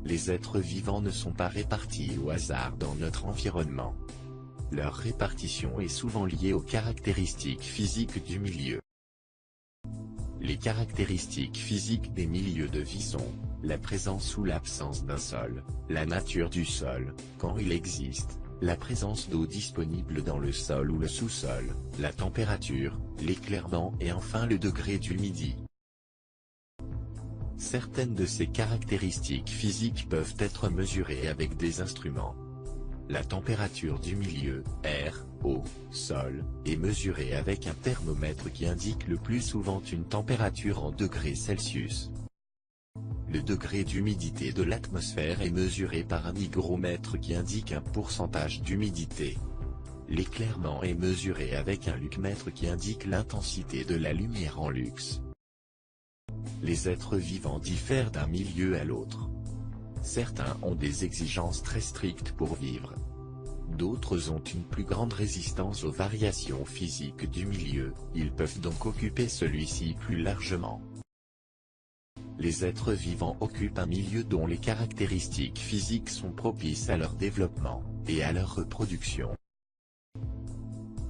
Les êtres vivants ne sont pas répartis au hasard dans notre environnement. Leur répartition est souvent liée aux caractéristiques physiques du milieu. Les caractéristiques physiques des milieux de vie sont la présence ou l'absence d'un sol, la nature du sol, quand il existe, la présence d'eau disponible dans le sol ou le sous-sol, la température, l'éclairement et enfin le degré d'humidité. Certaines de ces caractéristiques physiques peuvent être mesurées avec des instruments. La température du milieu, air, eau, sol, est mesurée avec un thermomètre qui indique le plus souvent une température en degrés Celsius. Le degré d'humidité de l'atmosphère est mesuré par un hygromètre qui indique un pourcentage d'humidité. L'éclairement est mesuré avec un luxmètre qui indique l'intensité de la lumière en lux. Les êtres vivants diffèrent d'un milieu à l'autre. Certains ont des exigences très strictes pour vivre. D'autres ont une plus grande résistance aux variations physiques du milieu, ils peuvent donc occuper celui-ci plus largement. Les êtres vivants occupent un milieu dont les caractéristiques physiques sont propices à leur développement, et à leur reproduction.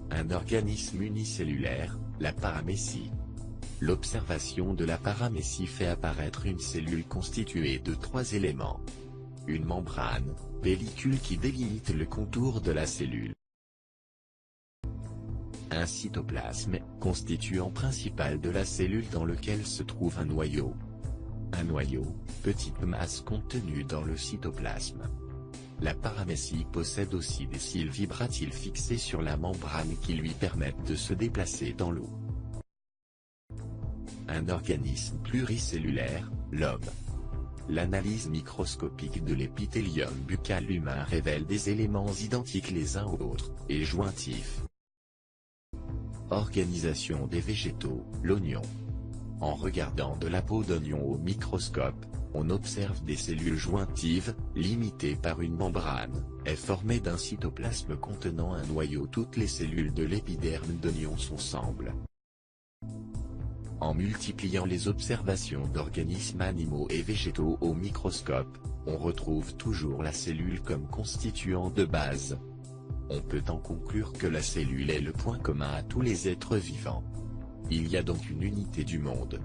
Un organisme unicellulaire, la paramécie. L'observation de la paramécie fait apparaître une cellule constituée de 3 éléments. Une membrane, pellicule qui délimite le contour de la cellule. Un cytoplasme, constituant principal de la cellule dans lequel se trouve un noyau. Un noyau, petite masse contenue dans le cytoplasme. La paramécie possède aussi des cils vibratiles fixés sur la membrane qui lui permettent de se déplacer dans l'eau. Un organisme pluricellulaire, l'homme. L'analyse microscopique de l'épithélium buccal humain révèle des éléments identiques les uns aux autres, et jointifs. Organisation des végétaux, l'oignon. En regardant de la peau d'oignon au microscope, on observe des cellules jointives, limitées par une membrane, et formées d'un cytoplasme contenant un noyau. Toutes les cellules de l'épiderme d'oignon sont semblables. En multipliant les observations d'organismes animaux et végétaux au microscope, on retrouve toujours la cellule comme constituant de base. On peut en conclure que la cellule est le point commun à tous les êtres vivants. Il y a donc une unité du monde.